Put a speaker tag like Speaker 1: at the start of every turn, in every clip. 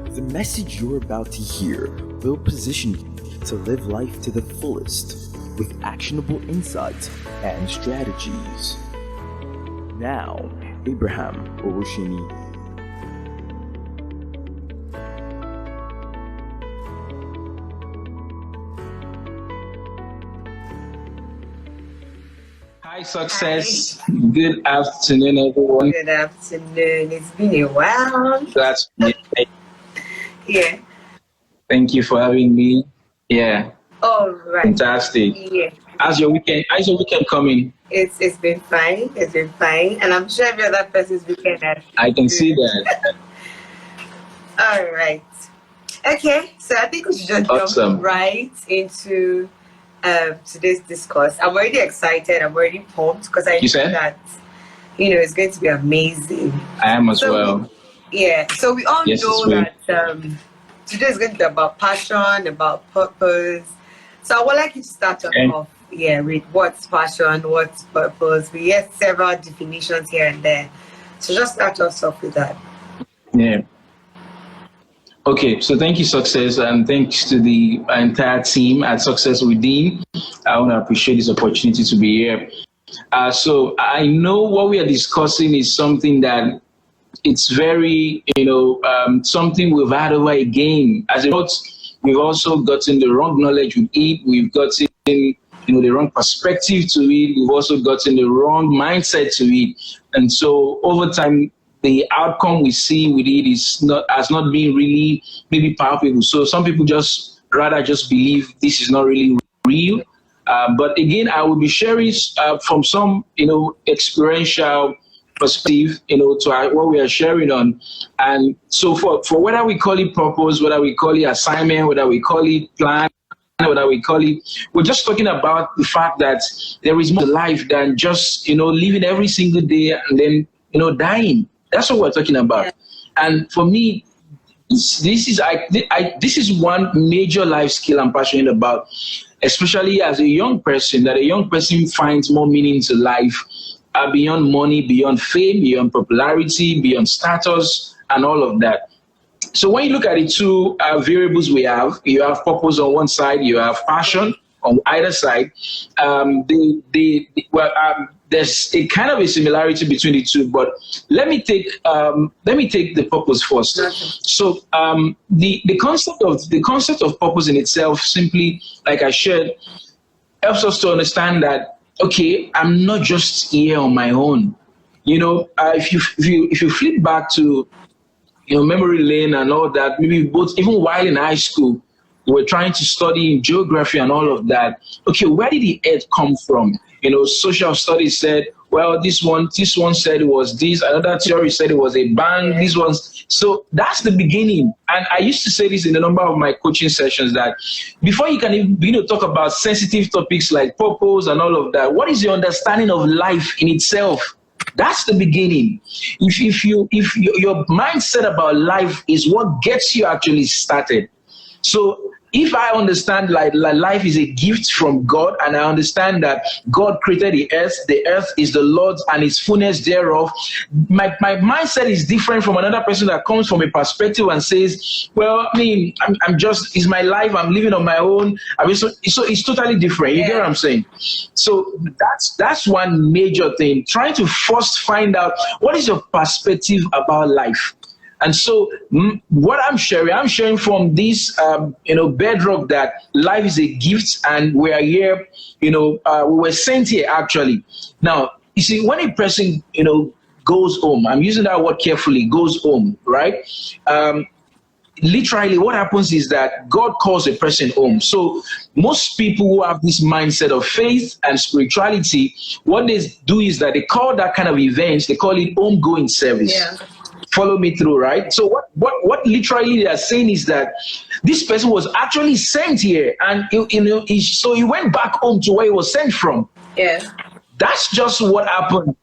Speaker 1: The message you're about to hear will position you to live life to the fullest with actionable insights and strategies. Now, Abraham Owoseni.
Speaker 2: Hi, Success. Hi. Good afternoon, everyone.
Speaker 3: Good afternoon. It's been a while.
Speaker 2: That's
Speaker 3: Yeah.
Speaker 2: Thank you for having me. Yeah.
Speaker 3: All right.
Speaker 2: Fantastic.
Speaker 3: Yeah.
Speaker 2: How's your weekend coming?
Speaker 3: It's been fine. It's been fine, and I'm sure every other person's weekend has.
Speaker 2: I can see that.
Speaker 3: All right. Okay. So I think we should just jump right into today's discourse. I'm already excited. I'm already pumped because I know that it's going to be amazing.
Speaker 2: I am as well.
Speaker 3: Yeah. So we all know that today is going to be about passion, about purpose. So I would like you to start off, with what's passion, what's purpose. We have several definitions here and there. So just start us off with that.
Speaker 2: Yeah. Okay, so thank you, Success, and thanks to the entire team at Success Within. I want to appreciate this opportunity to be here. So I know what we are discussing is something that it's very, something we've had over again. As a result, we've also gotten the wrong knowledge with it. We've gotten, the wrong perspective to it. We've also gotten the wrong mindset to it. And so over time, the outcome we see with it has not been really maybe palpable. So some people rather believe this is not really real. But again, I will be sharing from some, experiential perspective, to what we are sharing on. And so for whether we call it purpose, whether we call it assignment, whether we call it plan, whether we call it, we're just talking about the fact that there is more to life than just, living every single day and then, dying. That's what we're talking about. Yeah. And for me, this is one major life skill I'm passionate about, especially as a young person, that a young person finds more meaning to life beyond money, beyond fame, beyond popularity, beyond status, and all of that. So when you look at the two variables we have, you have purpose on one side, you have passion on either side. There's a kind of a similarity between the two, but let me take the purpose first. So the concept of purpose in itself, simply like I shared, helps us to understand that I'm not just here on my own. If you flip back to memory lane and all that, maybe even while in high school, we were trying to study in geography and all of that. Where did the earth come from? Social studies said, well, this one said it was this, another theory said it was a bang, so that's the beginning. And I used to say this in a number of my coaching sessions, that before you can even begin to talk about sensitive topics like purpose and all of that, what is your understanding of life in itself? That's the beginning. If your mindset about life is what gets you actually started. So if I understand like life is a gift from God, and I understand that God created the earth is the Lord's and its fullness thereof, my mindset is different from another person that comes from a perspective and says, well, I'm just, it's my life, I'm living on my own. So it's totally different. You get what I'm saying? So that's one major thing. Trying to first find out what is your perspective about life. And so what I'm sharing from this, bedrock that life is a gift and we are here, we were sent here actually. Now, you see, when a person, goes home, I'm using that word carefully, goes home, right? Literally what happens is that God calls a person home. So most people who have this mindset of faith and spirituality, what they do is that they call that kind of events, they call it homegoing service. Yeah. Follow me through, right? So what literally they are saying is that this person was actually sent here, and so he went back home to where he was sent from.
Speaker 3: Yeah,
Speaker 2: that's just what happened.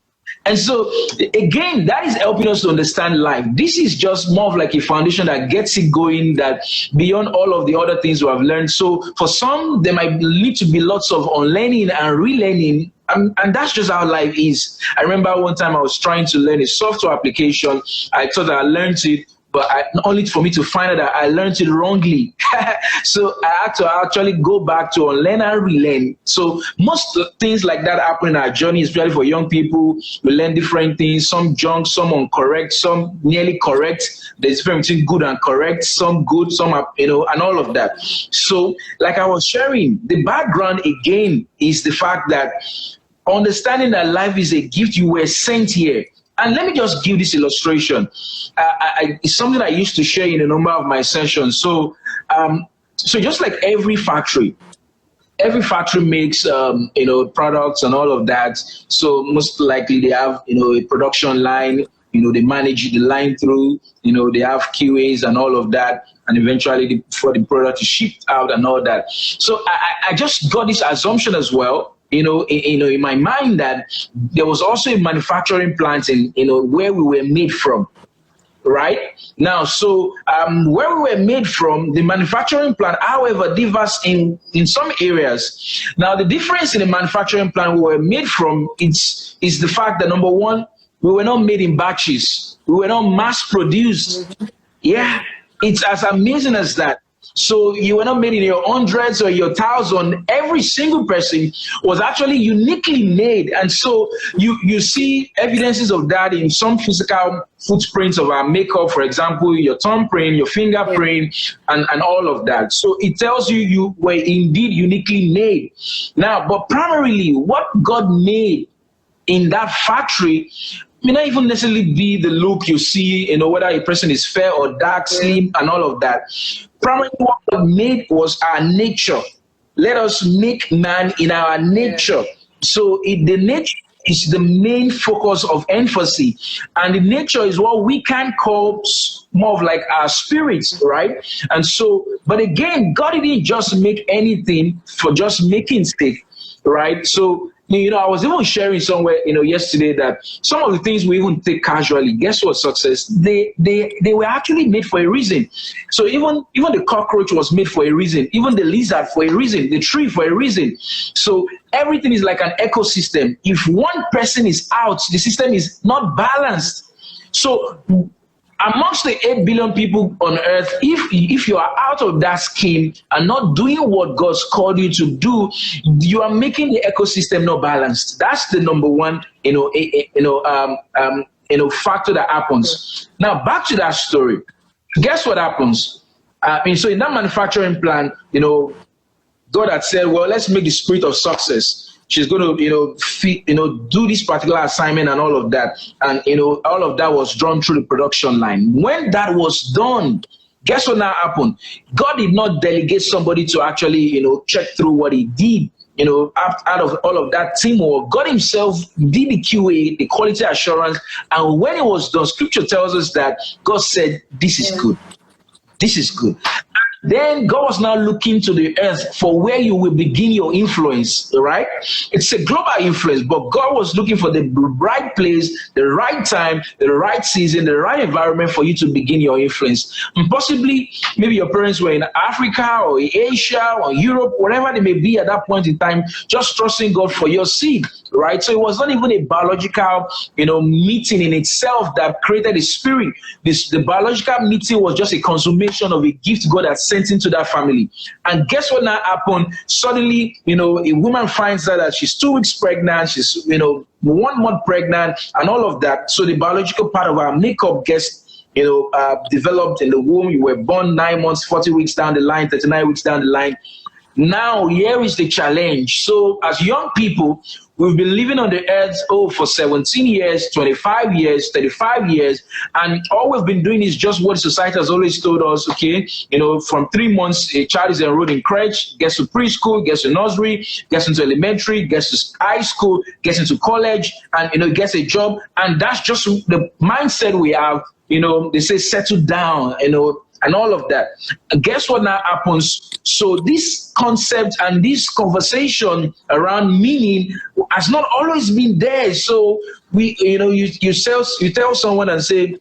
Speaker 2: And so again, that is helping us to understand life. This is just more of like a foundation that gets it going, that beyond all of the other things we have learned. So for some, there might need to be lots of unlearning and relearning. And that's just how life is. I remember one time I was trying to learn a software application. I thought I learned it. but only for me to find out that I learned it wrongly. So I had to actually go back to unlearn and relearn. So most things like that happen in our journey, especially for young people. We learn different things, some junk, some incorrect, some nearly correct. There's difference between good and correct, some good, some are, and all of that. So like I was sharing, the background again is the fact that understanding that life is a gift, you were sent here. And let me just give this illustration. It's something I used to share in a number of my sessions. So just like every factory makes products and all of that. So most likely they have a production line. They manage the line through. They have QAs and all of that, and eventually for the product is shipped out and all that. So I just got this assumption as well. In my mind that there was also a manufacturing plant in, where we were made from, right? Now, so where we were made from, the manufacturing plant, however, differs in some areas. Now, the difference in the manufacturing plant we were made from is the fact that, number one, we were not made in batches. We were not mass produced. Yeah, it's as amazing as that. So you were not made in your hundreds or your thousands. Every single person was actually uniquely made. And so you see evidences of that in some physical footprints of our makeup, for example, your thumbprint, your fingerprint, and all of that. So it tells you were indeed uniquely made. Now, but primarily what God made in that factory may not even necessarily be the look you see, whether a person is fair or dark, slim, and all of that. Primarily what God made was our nature. Let us make man in our nature. So the nature is the main focus of emphasis. And the nature is what we can call more of like our spirits, right? And so, but again, God didn't just make anything for just making sake, right? So, I was even sharing somewhere, yesterday that some of the things we even take casually, guess what, success? They were actually made for a reason. So even the cockroach was made for a reason, even the lizard for a reason, the tree for a reason. So everything is like an ecosystem. If one person is out, the system is not balanced. So amongst the 8 billion people on earth, if you are out of that scheme and not doing what God's called you to do, you are making the ecosystem not balanced. That's the number one, factor that happens. Now back to that story. Guess what happens? So in that manufacturing plant, God had said, well, let's make the spirit of success. She's going to, do this particular assignment and all of that. And, all of that was drawn through the production line. When that was done, guess what now happened? God did not delegate somebody to actually, check through what he did. Out of all of that teamwork, God himself did the QA, the quality assurance. And when it was done, scripture tells us that God said, this is good. This is good. Then God was now looking to the earth for where you will begin your influence, right? It's a global influence, but God was looking for the right place, the right time, the right season, the right environment for you to begin your influence. And possibly, maybe your parents were in Africa or in Asia or Europe, wherever they may be at that point in time, just trusting God for your seed, right? So it was not even a biological, meeting in itself that created the spirit. The biological meeting was just a consummation of a gift God had sent into that family. And guess what now happened? Suddenly, a woman finds out that she's 2 weeks pregnant, she's, 1 month pregnant, and all of that. So the biological part of our makeup gets, developed in the womb. You were born 9 months, 40 weeks down the line, 39 weeks down the line. Now, here is the challenge. So as young people, we've been living on the earth, for 17 years, 25 years, 35 years. And all we've been doing is just what society has always told us, okay? From 3 months, a child is enrolled in crèche, gets to preschool, gets to nursery, gets into elementary, gets to high school, gets into college, and, gets a job. And that's just the mindset we have. They say settle down, and all of that. Guess what now happens? So this concept and this conversation around meaning has not always been there. So you tell someone and say,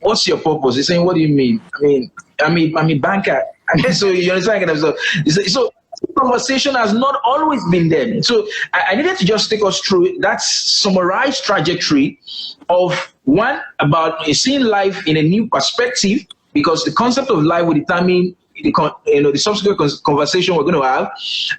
Speaker 2: what's your purpose? They're saying, what do you mean? I'm a banker. So you understand? So conversation has not always been there. So I needed to just take us through that summarized trajectory of One, about seeing life in a new perspective, because the concept of life will determine the subsequent conversation we're going to have,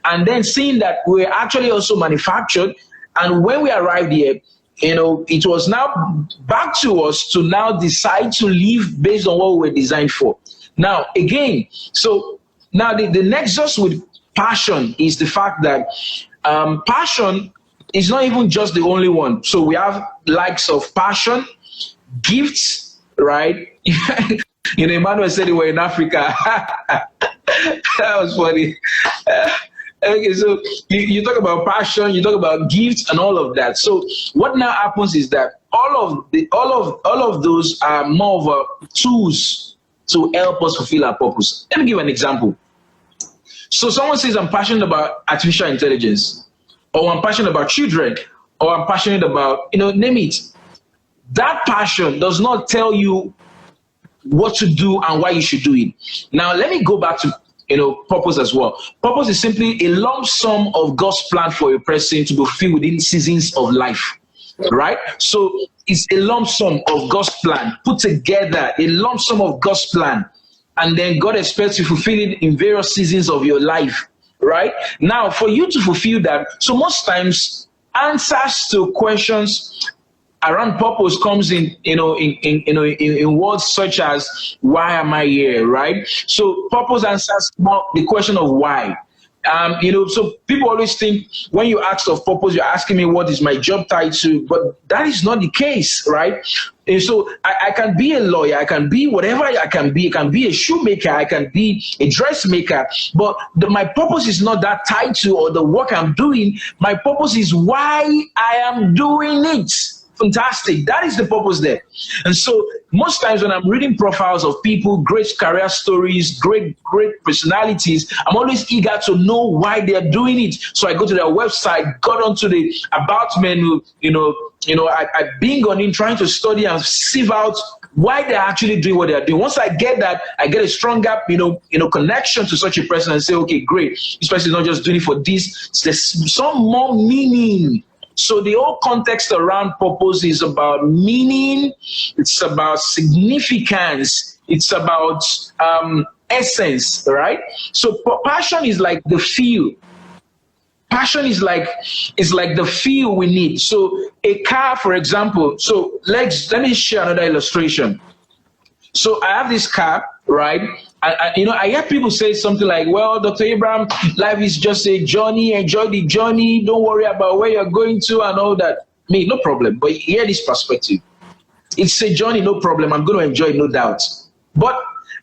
Speaker 2: and then seeing that we're actually also manufactured, and when we arrived here, it was now back to us to now decide to live based on what we were designed for. Now, again, so now the nexus with passion is the fact that passion is not even just the only one. So we have likes of passion, gifts, right? Emmanuel said they were in Africa. That was funny. Okay, so you talk about passion, you talk about gifts and all of that. So what now happens is that all of those are more of tools to help us fulfill our purpose. Let me give an example. So someone says, I'm passionate about artificial intelligence, or I'm passionate about children, or I'm passionate about, name it. That passion does not tell you what to do and why you should do it. Now, let me go back to, purpose as well. Purpose is simply a lump sum of God's plan for a person to be fulfilled within seasons of life, right? So it's a lump sum of God's plan put together, a lump sum of God's plan. And then God expects you to fulfill it in various seasons of your life, right? Now, for you to fulfill that, so most times answers to questions around purpose comes in words such as why am I here, right? So purpose answers the question of why. So people always think when you ask of purpose, you're asking me what is my job title, but that is not the case, right? And so I can be a lawyer, I can be whatever I can be a shoemaker, I can be a dressmaker, but my purpose is not that title or the work I'm doing. My purpose is why I am doing it. Fantastic. That is the purpose there. And so most times when I'm reading profiles of people, great career stories, great personalities, I'm always eager to know why they're doing it. So I go to their website, got onto the about menu, I bing on it, trying to study and sieve out why they're actually doing what they're doing. Once I get that, I get a stronger, connection to such a person and say, okay, great. This person is not just doing it for this. There's some more meaning. So the whole context around purpose is about meaning, it's about significance, it's about essence, right? So passion is like the feel. Passion is like the feel we need. So a car, for example, so let me share another illustration. So I have this car, right? I hear people say something like, well, Dr. Abraham, life is just a journey, enjoy the journey, don't worry about where you're going to and all that. Me, no problem, but hear this perspective. It's a journey, no problem, I'm going to enjoy it, no doubt. But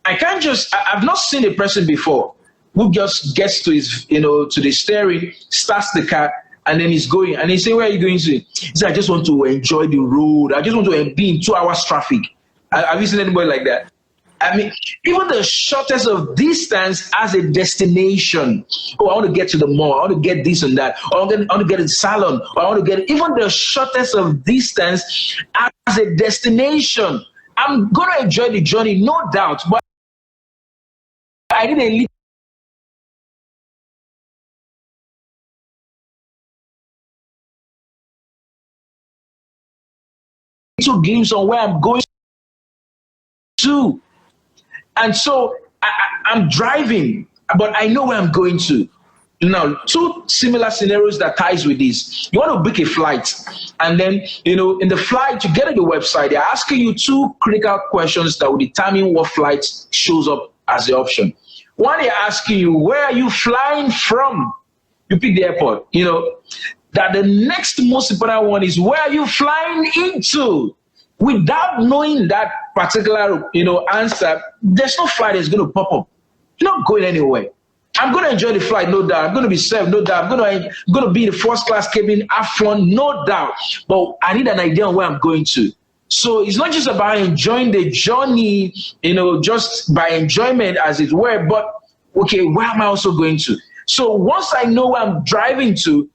Speaker 2: I've not seen a person before who just gets to his, to the steering, starts the car, and then he's going, and he say, where are you going to? He said, I just want to enjoy the road, I just want to be in 2 hours traffic. Have you seen anybody like that? I mean, even the shortest of distance has a destination. Oh, I want to get to the mall. I want to get this and that. Or I want to get to the salon. Or I want to get, even the shortest of distance has a destination. I'm going to enjoy the journey, no doubt. But I need a little glimpse on where I'm going to. And so I'm driving, but I know where I'm going to. Now, 2 similar scenarios that ties with this. You want to book a flight, and then, in the flight, you get to the website, they're asking you 2 critical questions that will determine what flight shows up as the option. One, they're asking you, where are you flying from? You pick the airport, that the next most important one is, where are you flying into? Without knowing that particular, answer, there's no flight that's going to pop up. You're not going anywhere. I'm going to enjoy the flight, no doubt. I'm going to be served, no doubt. I'm going to be in the first class cabin, have fun, no doubt. But I need an idea on where I'm going to. So it's not just about enjoying the journey, just by enjoyment as it were, but okay, where am I also going to? So once I know where I'm driving to,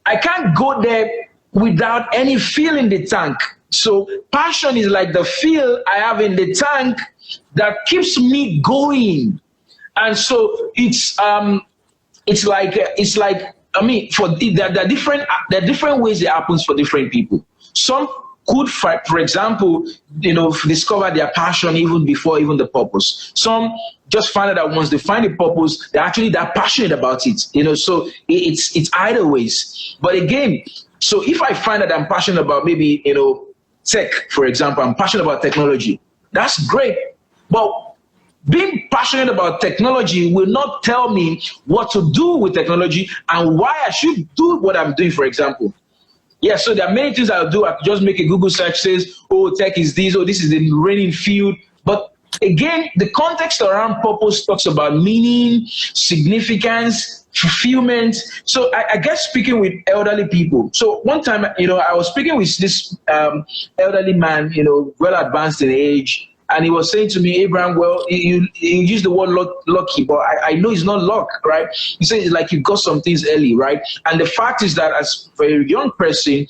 Speaker 2: I can't go there without any fuel in the tank. So passion is like the fuel I have in the tank that keeps me going. And so it's like I mean, there are different ways it happens for different people. Some could, for example, discover their passion even before even the purpose. Some just find out that once they find a purpose, they're passionate about it. So it's either ways. But again, so if I find that I'm passionate about maybe tech, for example, I'm passionate about technology. That's great, but being passionate about technology will not tell me what to do with technology and why I should do what I'm doing, for example. Yeah, so there are many things I'll do. I could just make a Google search, says, oh, tech is this, oh, this is the reigning field. But again, the context around purpose talks about meaning, significance, fulfillment. So I guess speaking with elderly people. So one time, I was speaking with this elderly man, well advanced in age. And he was saying to me, Abraham, well, you use the word lucky, but I know it's not luck, right? He said it's like you got some things early, right? And the fact is that as for a young person,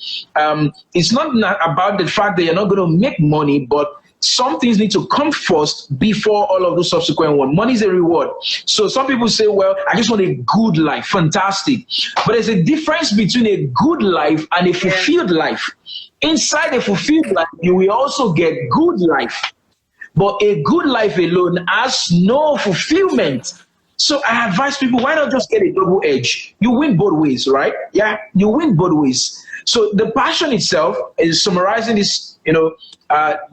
Speaker 2: it's not about the fact that you're not going to make money, but some things need to come first before all of those subsequent ones. Money is a reward. So some people say, well, I just want a good life. Fantastic. But there's a difference between a good life and a fulfilled life. Inside a fulfilled life, you will also get good life. But a good life alone has no fulfillment. So I advise people, why not just get a double edge? You win both ways, right? Yeah, you win both ways. So the passion itself is summarizing this,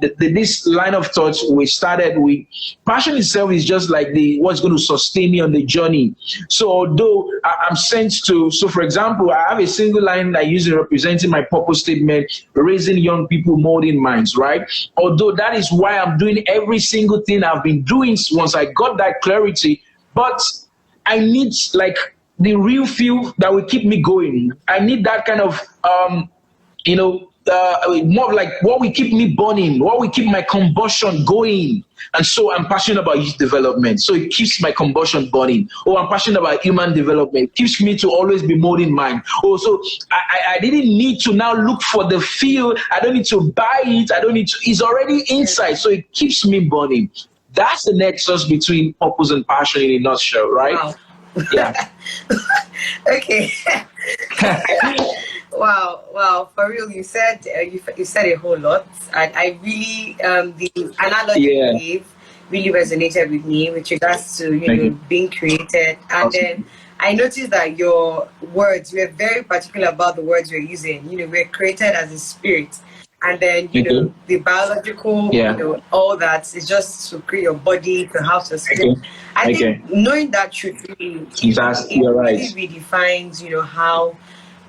Speaker 2: this line of thoughts we started with. Passion itself is just like what's going to sustain me on the journey. So although I'm sent to, so for example, I have a single line that I use in representing my purpose statement, raising young people, molding minds, right? Although that is why I'm doing every single thing I've been doing once I got that clarity, but I need the real fuel that will keep me going. I need that kind of, more like what will keep me burning, what will keep my combustion going. And so I'm passionate about youth development. So it keeps my combustion burning. Or I'm passionate about human development. It keeps me to always be molding mind. Also, I didn't need to now look for the field. I don't need to buy it. It's already inside. So it keeps me burning. That's the nexus between purpose and passion in a nutshell, right?
Speaker 3: Wow.
Speaker 2: Yeah.
Speaker 3: Okay. Wow. For real, you said you said a whole lot. I really the analogy you gave really resonated with me with regards to being created. And then I noticed that your words, you were very particular about the words you're using. We're created as a spirit. And then, the biological, all that is just to create your body, to house your spirit. I think knowing that truth really, really redefines, how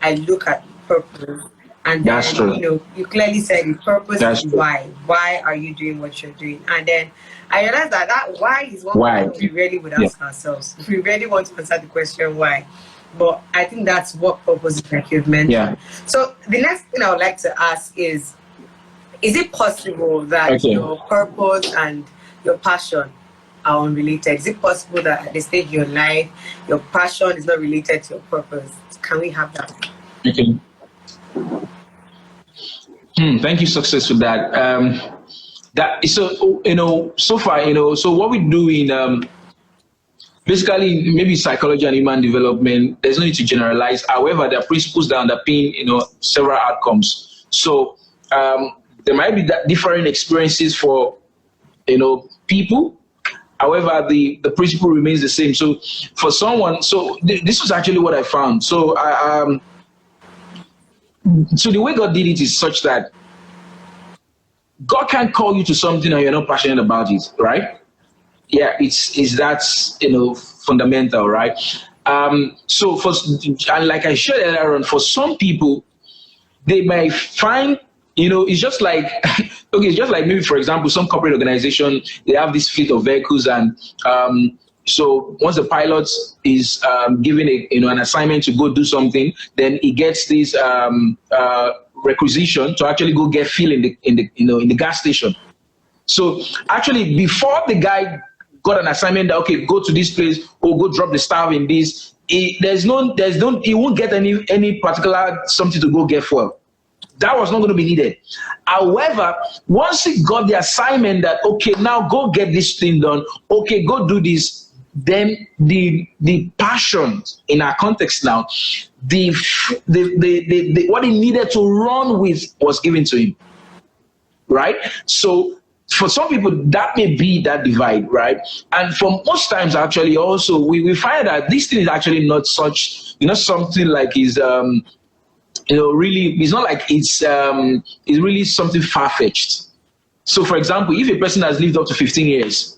Speaker 3: I look at purpose. And then, you clearly said the purpose is why. Why are you doing what you're doing? And then I realized that why is one question we really would ask ourselves. If we really want to answer the question why. But I think that's what purpose is, like you've mentioned. Yeah. So the next thing I would like to ask is it possible that your purpose and your passion are unrelated? Is it possible that at this stage of your life, your passion is not related to your purpose? Can we have that?
Speaker 2: Okay. Thank you, success with that. So far, so what we do in basically maybe psychology and human development, there's no need to generalize. However, there are principles that underpin, several outcomes. So there might be different experiences for, people. However, the principle remains the same. So for someone, this was actually what I found. So so the way God did it is such that God can't call you to something and you're not passionate about it, right? Yeah, it's that fundamental, right? So and like I shared earlier on, for some people, they may find, it's just like it's just like maybe, for example, some corporate organization, they have this fleet of vehicles, and so once the pilot is given an assignment to go do something, then he gets this requisition to actually go get fuel in the gas station. So actually, before the guy got an assignment that go to this place or go drop the staff in this, he won't get any particular something to go get fuel. That was not going to be needed. However, once he got the assignment that now go get this thing done, go do this, then the passion in our context now, the what he needed to run with was given to him. right? So for some people, that may be that divide, right? And for most times, actually, also, we find that this thing is actually not such, something like is, really, it's not like it's really something far-fetched. So, for example, if a person has lived up to 15 years,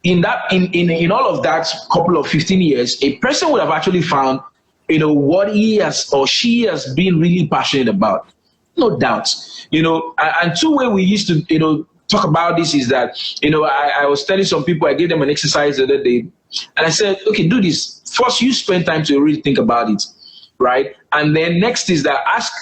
Speaker 2: in all of that couple of 15 years, a person would have actually found, what he has or she has been really passionate about. No doubt. And two way we used to, talk about this is that, I was telling some people, I gave them an exercise the other day, and I said, okay, do this. First, you spend time to really think about it, right? And then next is that ask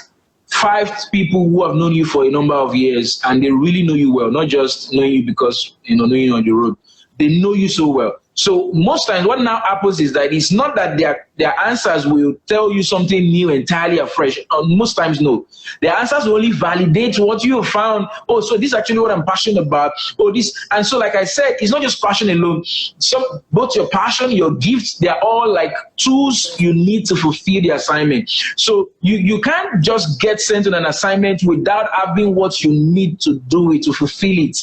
Speaker 2: 5 people who have known you for a number of years, and they really know you well, not just knowing you because, knowing you on the road. They know you so well. So most times what now happens is that it's not that their answers will tell you something new, entirely afresh. Most times, no. Their answers will only validate what you have found. Oh, so this is actually what I'm passionate about. Oh, this. And so, like I said, it's not just passion alone. Both your passion, your gifts, they're all like tools you need to fulfill the assignment. So you can't just get sent on an assignment without having what you need to do it, to fulfill it.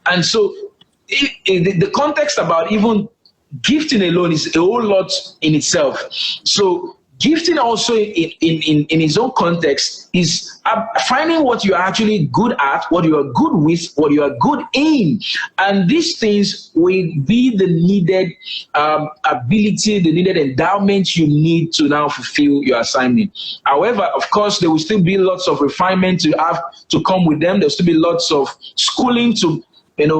Speaker 2: And so the context about even gifting alone is a whole lot in itself. So gifting also in its own context is finding what you're actually good at, what you are good with, what you are good in. And these things will be the needed ability, the needed endowment you need to now fulfill your assignment. However, of course, there will still be lots of refinement to have to come with them. There'll still be lots of schooling to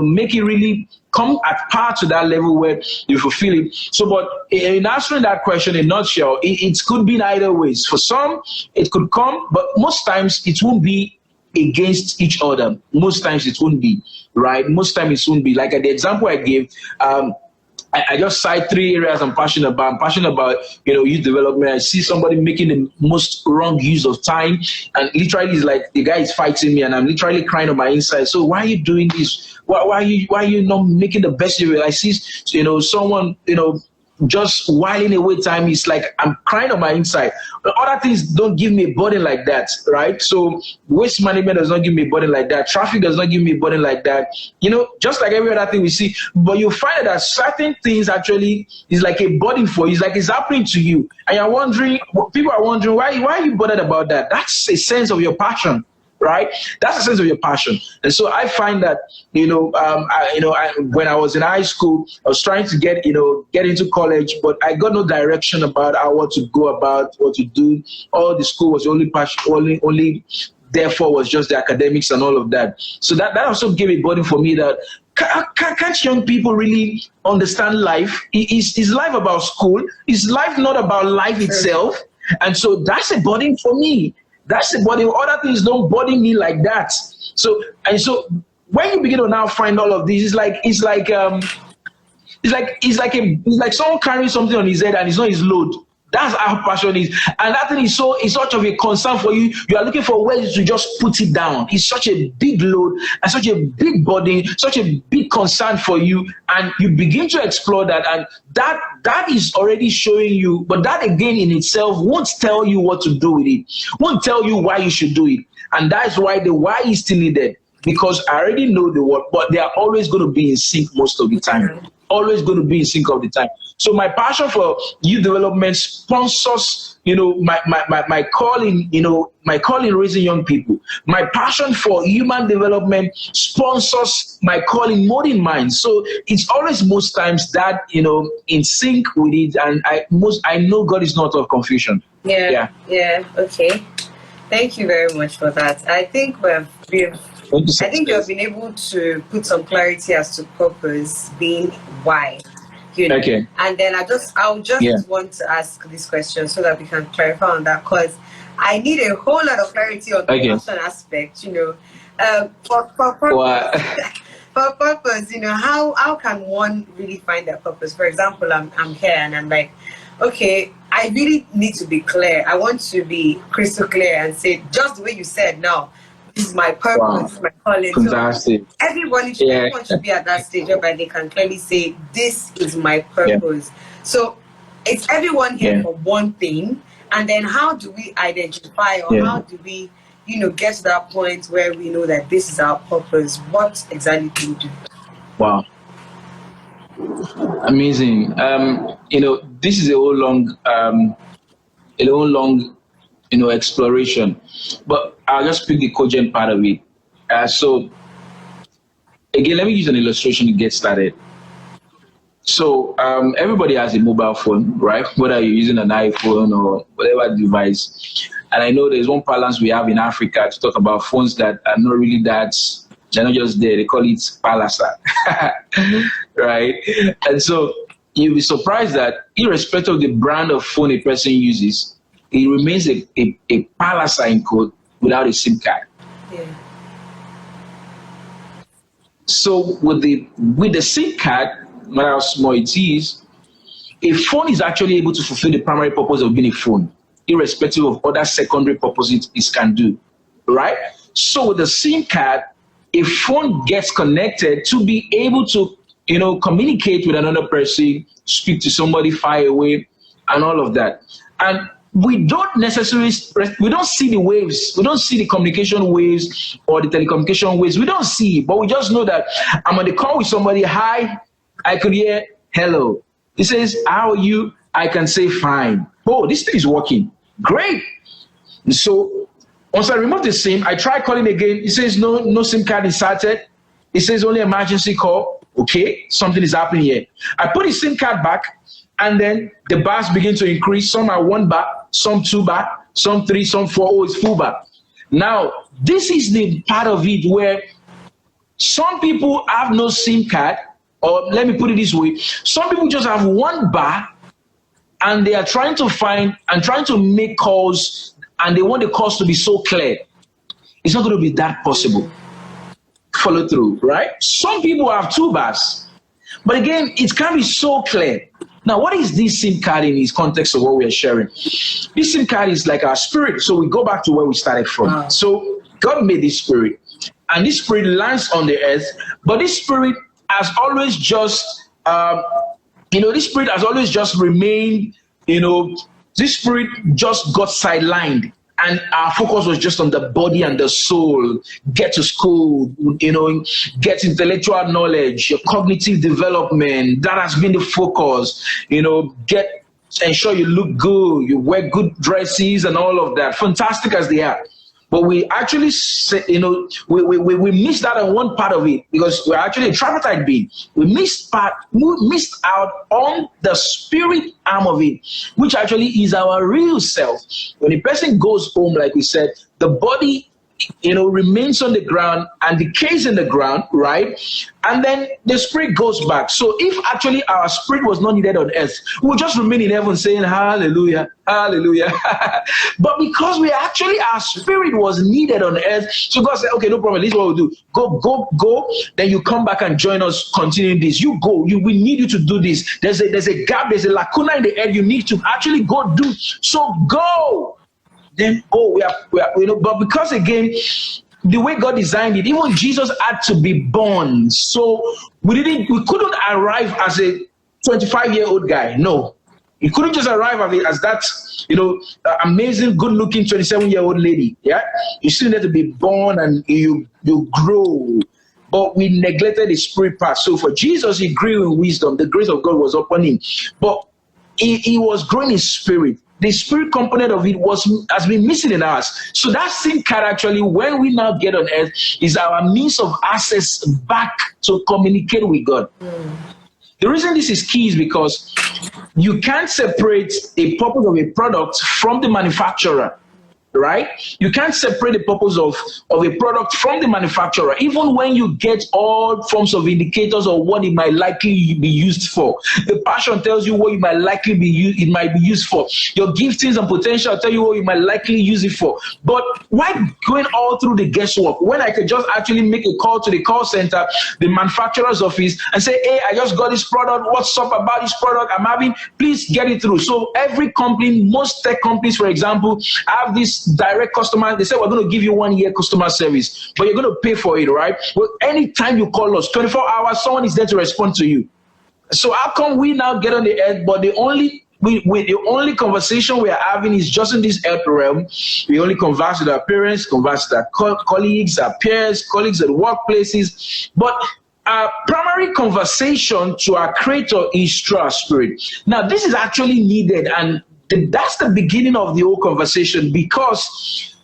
Speaker 2: make it really come at par to that level where you fulfill it. So, but in answering that question in a nutshell, it could be in either ways. For some, it could come, but most times it won't be against each other. Most times it won't be, right? Most times it won't be. Like the example I gave, I just cite 3 areas I'm passionate about. I'm passionate about, youth development. I see somebody making the most wrong use of time, and literally it's like the guy is fighting me, and I'm literally crying on my inside. So why are you doing this? Why are you not making the best of it? I see, someone, just whiling away time. Is like I'm crying on my inside. But other things don't give me a burden like that, right? So waste management does not give me a burden like that. Traffic does not give me a burden like that. Just like every other thing we see. But you find that certain things actually is like a burden for you. It's like it's happening to you, and you're wondering. People are wondering why are you bothered about that? That's a sense of your passion. Right, that's a sense of your passion. And so I find that when I was in high school, I was trying to get into college, but I got no direction about what to go about, what to do. All the school was only passion, only therefore was just the academics and all of that. So that also gave a burden for me that can't young people really understand life? Is life about school? Is life not about life itself? And so that's a burden for me. That's the body. Other things don't bother me like that. So when you begin to now find all of this, it's like someone carrying something on his head and it's not his load. That's how passion is. And that thing is such of a concern for you. You are looking for ways to just put it down. It's such a big load and such a big burden, such a big concern for you. And you begin to explore that. And that is already showing you, but that again in itself won't tell you what to do with it. Won't tell you why you should do it. And that's why the why is still needed. Because I already know the what, but they are always going to be in sync most of the time. Always going to be in sync of the time. So my passion for youth development sponsors, my calling, my calling raising young people. My passion for human development sponsors my calling molding minds. So it's always most times that, in sync with it. And I know God is not of confusion.
Speaker 3: Yeah. Okay. Thank you very much for that. I think you have been able to put some clarity as to purpose being why.
Speaker 2: Okay.
Speaker 3: And then I'll just want to ask this question so that we can clarify on that, because I need a whole lot of clarity on the passion aspect. For purpose. For purpose, how can one really find their purpose? For example, I'm here and I'm like, okay, I really need to be clear. I want to be crystal clear and say just the way you said now. This is my purpose, this is my calling.
Speaker 2: Fantastic.
Speaker 3: So everyone should be at that stage where they can clearly say, this is my purpose. Yeah. So it's everyone here for one thing. And then how do we identify or how do we, get to that point where we know that this is our purpose, what exactly do we do?
Speaker 2: Wow. Amazing. This is a whole long, exploration. But I'll just pick the cogent part of it. So again, let me use an illustration to get started. So everybody has a mobile phone, right? Whether you're using an iPhone or whatever device. And I know there's one balance we have in Africa to talk about phones that are not really that, they're not just there. They call it palasa, right? And so you'll be surprised that irrespective of the brand of phone a person uses, it remains a palasa in code without a SIM card.
Speaker 3: Yeah.
Speaker 2: So with the SIM card, no matter how small it is, a phone is actually able to fulfill the primary purpose of being a phone, irrespective of other secondary purposes it can do, right? So with the SIM card, a phone gets connected to be able to, communicate with another person, speak to somebody far away, and all of that. And we don't see the waves, we don't see the communication waves or the telecommunication waves, we don't see it, but we just know that I'm on the call with somebody, hi, I could hear hello. He says, how are you? I can say fine. Oh, this thing is working. Great. And so once I remove the SIM, I try calling again. He says, no SIM card inserted. It says only emergency call. Okay, something is happening here. I put his SIM card back, and then the bars begin to increase. Some are 1 bar, some 2 bar, some 3, some 4. Oh, it's full bar. Now, this is the part of it where some people have no SIM card, or let me put it this way, some people just have 1 bar, and they are trying to make calls, and they want the calls to be so clear. It's not going to be that possible. Follow through, right? Some people have 2 bars, but again, it can't be so clear. Now, what is this SIM card in this context of what we are sharing? This SIM card is like our spirit. So we go back to where we started from. Wow. So God made this spirit, and this spirit lands on the earth, but this spirit has always just, this spirit has always just remained, this spirit just got sidelined, and our focus was just on the body and the soul. Get to school, get intellectual knowledge, your cognitive development. That has been the focus. Ensure you look good, you wear good dresses and all of that. Fantastic as they are. But we actually, we missed out on one part of it because we're actually a tripartite being. We missed out on the spirit arm of it, which actually is our real self. When a person goes home, like we said, the body, remains on the ground and decays in the ground, right? And then the spirit goes back. So if actually our spirit was not needed on earth, we'll just remain in heaven saying, hallelujah, hallelujah. But because our spirit was needed on earth, so God said, okay, no problem, this is what we'll do. Go, then you come back and join us continuing this. You go, we need you to do this. There's a gap, there's a lacuna in the earth you need to actually go do. So go. Then we are, but because again, the way God designed it, even Jesus had to be born. So we couldn't arrive as a 25-year-old guy. No, you couldn't just arrive as that, amazing, good-looking 27-year-old lady. Yeah, you still need to be born and you grow. But we neglected the spirit part. So for Jesus, he grew in wisdom. The grace of God was upon him, but he was growing in spirit. The spirit component of it has been missing in us. So that SIM card actually, when we now get on earth, is our means of access back to communicate with God. The reason this is key is because you can't separate the purpose of a product from the manufacturer. Right? You can't separate the purpose of a product from the manufacturer, even when you get all forms of indicators of what it might likely be used for. The passion tells you what it might likely be used for. Your giftings and potential tell you what you might likely use it for. But why going all through the guesswork when I could just actually make a call to the call center, the manufacturer's office, and say, hey, I just got this product. What's up about this product I'm having? Please get it through. So every company, most tech companies, for example, have this direct customer. They say we're going to give you 1 year customer service, but you're going to pay for it, right? Well, anytime you call us, 24 hours, someone is there to respond to you. So how come we now get on the earth, but the only the only conversation we are having is just in this earth realm. We only converse with our parents, converse with our colleagues, our peers, colleagues at workplaces. But our primary conversation to our Creator is through our spirit. Now, this is actually needed, and that's the beginning of the whole conversation, because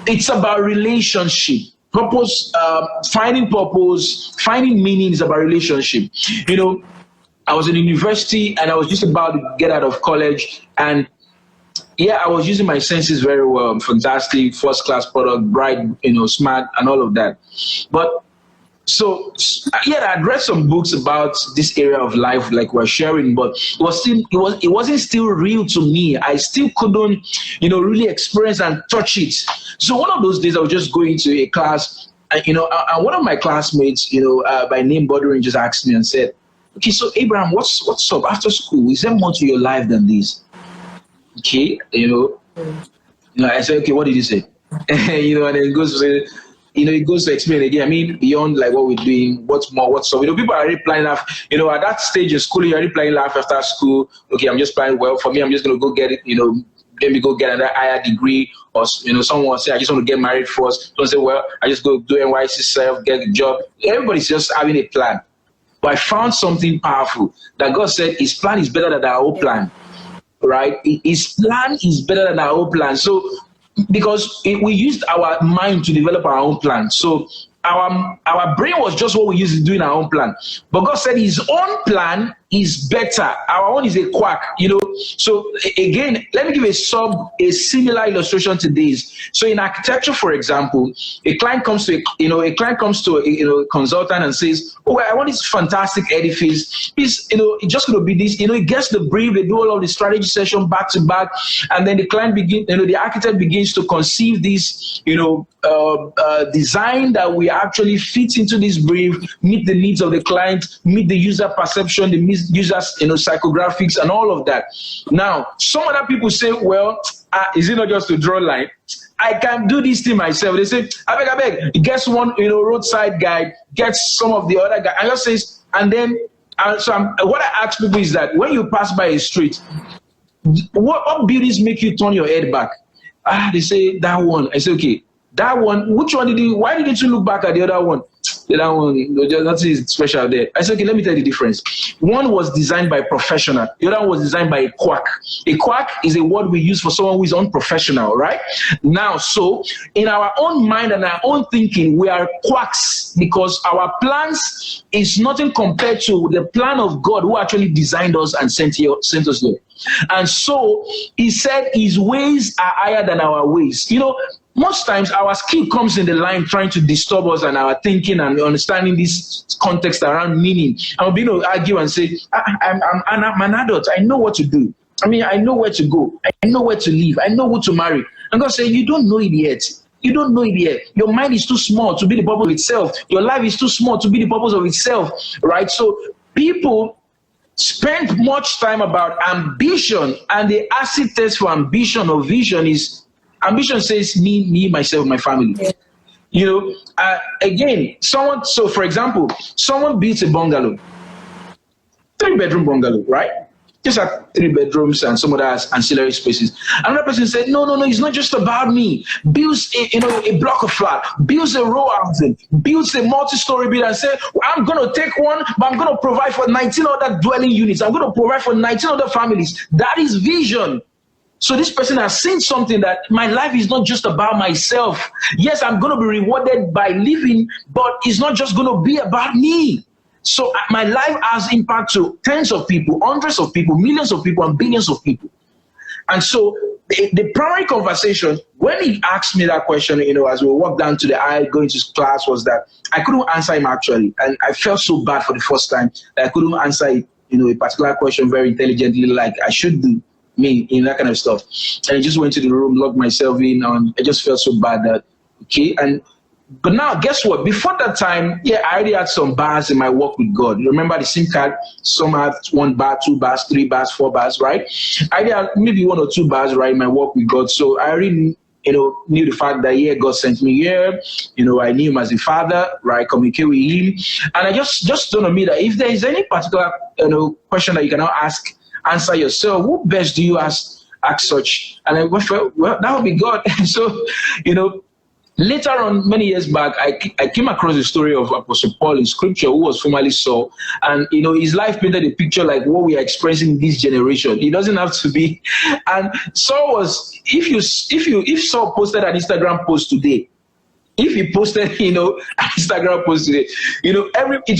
Speaker 2: it's about relationship. Purpose, finding meaning is about relationship. You know, I was in university and I was just about to get out of college, and yeah, I was using my senses very well. Fantastic, first class product, bright, you know, smart, and all of that. But so yeah, I'd read some books about this area of life, like we're sharing, but it wasn't still real to me. I still couldn't, you know, really experience and touch it. So one of those days, I was just going to a class, and one of my classmates, by name Bodrin, just asked me and said, "Okay, so Abraham, what's up after school? Is there more to your life than this?" Okay, I said, "Okay, what did you say?" And then it goes to say, it goes to explain again. I mean, beyond like what we're doing, what's more, what's up. People are already planning life. At that stage in school, you're already planning life after school. Okay, I'm just planning, well, for me, I'm just going to go get it, let me go get another higher degree. Or, someone will say, I just want to get married first. Someone say, well, I just go do NYC self, get a job. Everybody's just having a plan. But I found something powerful that God said his plan is better than our own plan, right? His plan is better than our own plan. So, because we used our mind to develop our own plan. So our brain was just what we used to do in our own plan. But God said his own plan is better. Our own is a quack, So again, let me give a similar illustration to this. So in architecture, for example, a client comes to a consultant and says, "Oh, I want this fantastic edifice. It's just going to be this." It gets the brief. They do all of the strategy session back to back, and then the client the architect begins to conceive this, design that we actually fit into this brief, meet the needs of the client, meet the user perception, the users, psychographics, and all of that. Now, some other people say, well, is it not just to draw line? I can do this thing myself. They say, I beg, gets one, roadside guy, gets some of the other guy, and just says, and then, what I ask people is that when you pass by a street, what buildings make you turn your head back? They say that one. I say, okay, that one. Which one why didn't you look back at the other one? The other one, nothing is special there. I said, okay, let me tell you the difference. One was designed by a professional. The other one was designed by a quack. A quack is a word we use for someone who is unprofessional, right? Now, so in our own mind and our own thinking, we are quacks because our plans is nothing compared to the plan of God who actually designed us and sent us here. And so he said his ways are higher than our ways. Most times our skill comes in the line trying to disturb us and our thinking and understanding this context around meaning. And we'll be able to argue and say, I'm an adult. I know what to do. I know where to go. I know where to live. I know who to marry. And God said, you don't know it yet. You don't know it yet. Your mind is too small to be the purpose of itself. Your life is too small to be the purpose of itself, right? So people spend much time about ambition, and the acid test for ambition or vision is ambition says me, myself, my family. Yeah. Again, for example, someone builds a bungalow, 3-bedroom bungalow, right? Just have 3 bedrooms and some other ancillary spaces. Another person said, no, it's not just about me. Builds a block of flat, builds a row housing, builds a multi-story building and said, I'm going to take one, but I'm going to provide for 19 other dwelling units. I'm going to provide for 19 other families. That is vision. So this person has seen something that my life is not just about myself. Yes, I'm going to be rewarded by living, but it's not just going to be about me. So my life has impact to tens of people, hundreds of people, millions of people, and billions of people. And so the primary conversation, when he asked me that question, as we walked down to the aisle going to class, was that I couldn't answer him actually. And I felt so bad for the first time that I couldn't answer a particular question very intelligently like I should do. In that kind of stuff. And I just went to the room, locked myself in, and I just felt so bad that, okay. But now, guess what? Before that time, I already had some bars in my walk with God. You remember the SIM card? Some had 1 bar, 2 bars, 3 bars, 4 bars, right? I had maybe 1 or 2 bars, right, in my walk with God. So I already, knew the fact that, God sent me here. I knew him as a father, right? Communicate with him. And I just dawned on me that if there is any particular, question that you cannot ask answer yourself. Who best do you ask such? And I went, well, that would be God. So, later on, many years back, I came across the story of Apostle Paul in Scripture, who was formerly Saul, and his life painted a picture like what we are experiencing in this generation. It doesn't have to be. And Saul was, if Saul posted an Instagram post today, if he posted, an Instagram post today, it will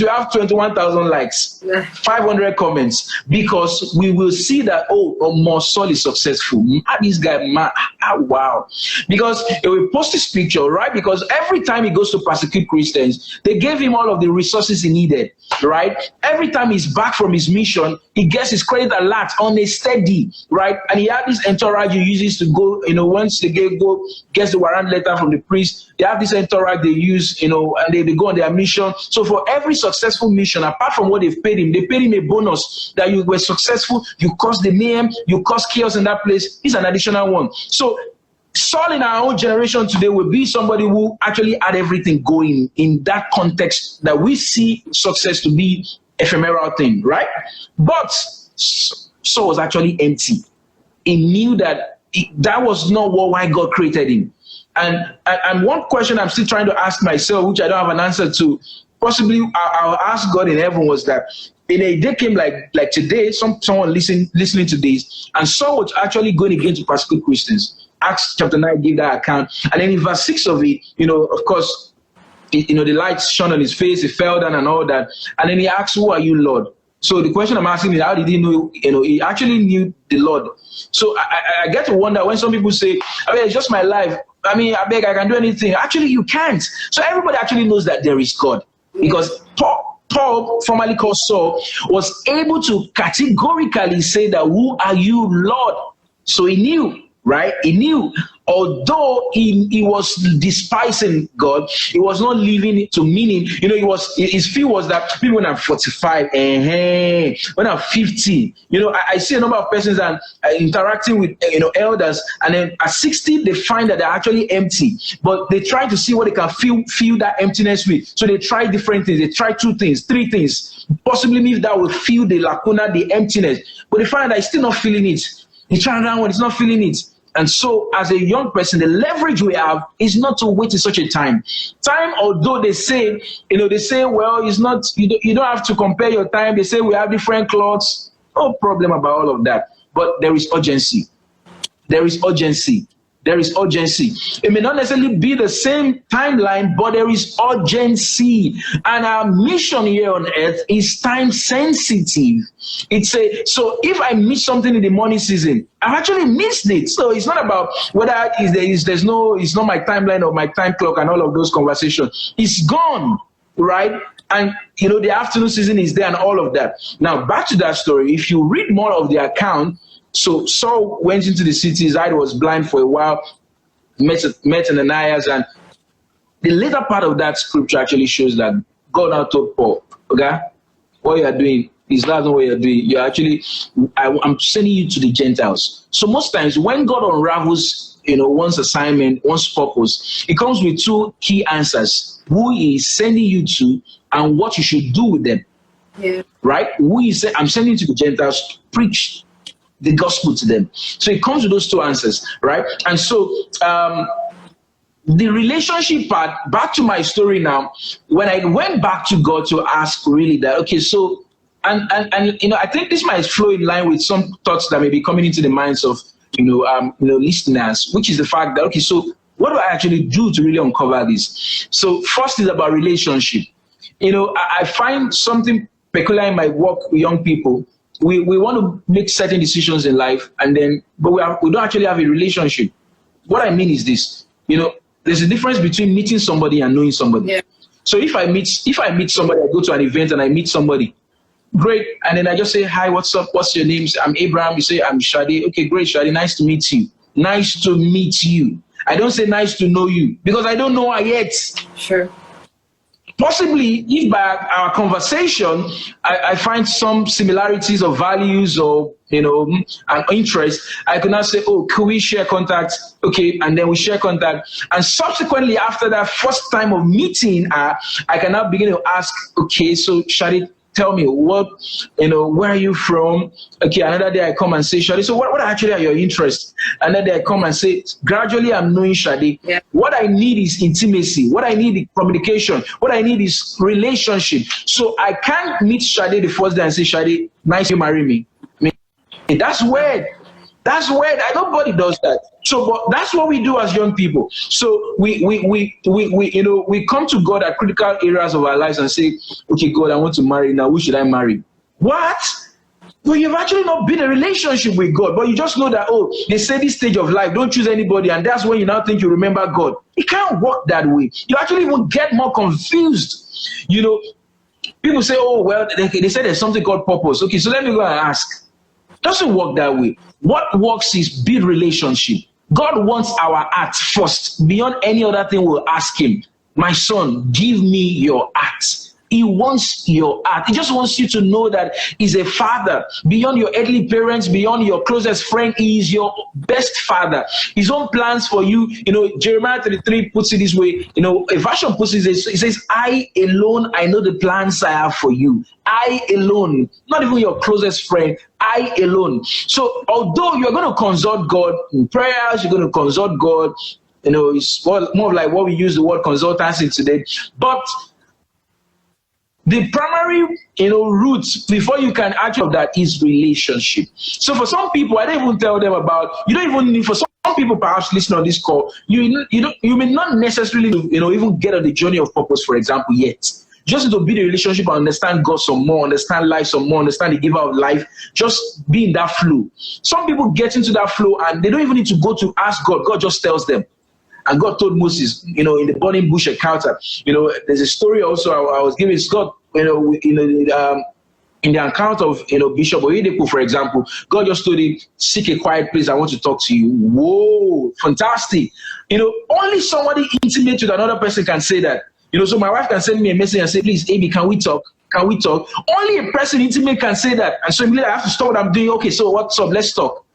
Speaker 2: have 21,000 likes, 500 comments, because we will see that, more Saul is successful. This guy, wow. Because he will post this picture, right? Because every time he goes to persecute Christians, they gave him all of the resources he needed, right? Every time he's back from his mission, he gets his credit alert on a steady, right? And he had this entourage he uses to go, once they gets the warrant letter from the priest, they have this entourage they use, and they go on their mission. So for every successful mission, apart from what they've paid him, they paid him a bonus that you were successful, you caused the name, you caused chaos in that place. It's an additional one. So Saul in our own generation today will be somebody who actually had everything going in that context that we see success to be ephemeral thing, right? But Saul was actually empty. He knew that that was not why God created him. And one question I'm still trying to ask myself, which I don't have an answer to, possibly I'll ask God in heaven, was that in a day came like today, someone listening to this, and Saul was actually going again to persecute Christians. Acts chapter 9 gave that account. And then in verse 6 of it, of course, the light shone on his face, he fell down and all that. And then he asked, "Who are you, Lord?" So the question I'm asking is, how did he know? He actually knew the Lord. So I get to wonder when some people say, it's just my life. I can do anything. Actually, you can't. So everybody actually knows that there is God. Because Paul, formerly called Saul, was able to categorically say that, "Who are you, Lord?" So he knew, right? He knew. Although he was despising God, he was not living it to meaning. His feel was that people when I'm 45, when I'm 50, I see a number of persons and interacting with elders, and then at 60 they find that they're actually empty, but they try to see what they can fill that emptiness with. So they try different things. They try 2 things, 3 things, possibly if that will fill the lacuna, the emptiness, but they find that it's still not filling it. They try another one, it's not filling it. And so, as a young person, the leverage we have is not to wait in such a time. Time, although they say, well, it's not. You don't have to compare your time. They say we have different clocks. No problem about all of that. But there is urgency. There is urgency. There is urgency. It may not necessarily be the same timeline, but there is urgency. And our mission here on earth is time sensitive. So if I miss something in the morning season, I've actually missed it. So it's not about whether it's not my timeline or my time clock and all of those conversations. It's gone, right? And the afternoon season is there and all of that. Now back to that story. If you read more of the account, so Saul went into the city. His eye was blind for a while, met Ananias, and the later part of that scripture actually shows that God now told Paul, okay, what you are doing is not what you are doing. You're actually, I'm sending you to the Gentiles. So most times when God unravels, one's assignment, one's purpose, it comes with 2 key answers: who He is sending you to and what you should do with them. Yeah. Right? Who He said, I'm sending you to the Gentiles to preach the gospel to them. So it comes with those 2 answers, right? And so the relationship part, back to my story now, when I went back to God to ask really that, okay, so, and I think this might flow in line with some thoughts that may be coming into the minds of, listeners, which is the fact that, okay, so what do I actually do to really uncover this? So first is about relationship. I find something peculiar in my work with young people. We want to make certain decisions in life, but we don't actually have a relationship. What I mean is this: there's a difference between meeting somebody and knowing somebody. Yeah. So if I meet somebody, I go to an event and I meet somebody, great, and then I just say, "Hi, what's up? What's your name?" I'm Abraham. You say, "I'm Shadi." Okay, great, Shadi. Nice to meet you. Nice to meet you. I don't say nice to know you because I don't know her yet. Sure. Possibly, if by our conversation, I find some similarities of values or, and interest, I could now say, "Oh, could we share contact?" Okay, and then we share contact. And subsequently, after that first time of meeting, I can now begin to ask, "Okay, so Shadi, tell me what, where are you from? Okay, another day I come and say, Shadi, so what actually are your interests? Another day I come and say, gradually I'm knowing Shadi.
Speaker 3: Yeah.
Speaker 2: What I need is intimacy. What I need is communication. What I need is relationship. So I can't meet Shadi the first day and say, Shadi, nice to marry me. I mean, that's weird. That's weird. Nobody does that. So, but that's what we do as young people. So we come to God at critical areas of our lives and say, okay, God, I want to marry now. Who should I marry? What? Well, you've actually not been in a relationship with God, but you just know that, oh, they say this stage of life, don't choose anybody, and that's when you now think you remember God. It can't work that way. You actually even get more confused. People say, oh, well, they say there's something called purpose. Okay, so let me go and ask. It doesn't work that way. What works is build relationship. God wants our heart first. Beyond any other thing, we'll ask him, my son, give me your heart. He wants your heart. He just wants you to know that he's a father. Beyond your earthly parents, beyond your closest friend, he is your best father. His own plans for you, Jeremiah 33 puts it this way, a version puts it this way. It says, I alone, I know the plans I have for you. I alone, not even your closest friend, I alone. So although you're going to consult God in prayers, you're going to consult God, it's more like what we use the word consultancy today, but the primary, route before you can actually have that is relationship. So for some people, I don't even tell them about, you don't even need, for some people perhaps listening on this call, you may not necessarily, even get on the journey of purpose, for example, yet. Just to build a relationship and understand God some more, understand life some more, understand the giver of life, just be in that flow. Some people get into that flow and they don't even need to go to ask God. God just tells them. And God told Moses, in the burning bush encounter, there's a story also I was giving. God, in the account of, Bishop Oyedepo, for example, God just told him, seek a quiet place. I want to talk to you. Whoa, fantastic. Only somebody intimate with another person can say that. So my wife can send me a message and say, please, Amy, can we talk? Can we talk? Only a person intimate can say that. And so immediately I have to stop what I'm doing. Okay, so what's up? Let's talk.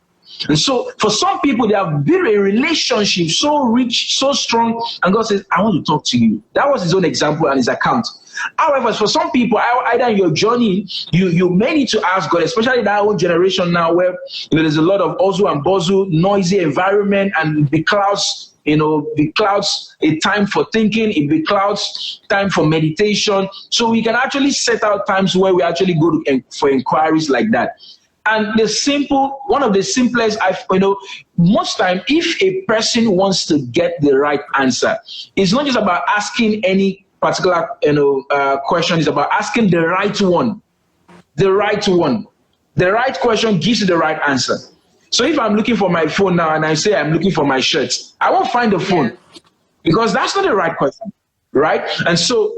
Speaker 2: And so for some people, they have built a relationship so rich, so strong, and God says, I want to talk to you. That was his own example and his account. However, for some people, either in your journey, you may need to ask God, especially in that old generation now where there's a lot of ozu and bozu, noisy environment, and the clouds, the clouds a time for thinking, it beclouds time for meditation. So we can actually set out times where we actually go for inquiries like that. And one of the simplest, most time, if a person wants to get the right answer, it's not just about asking any particular, question. It's about asking the right one. The right one. The right question gives you the right answer. So if I'm looking for my phone now and I say I'm looking for my shirt, I won't find the phone because that's not the right question, right? And so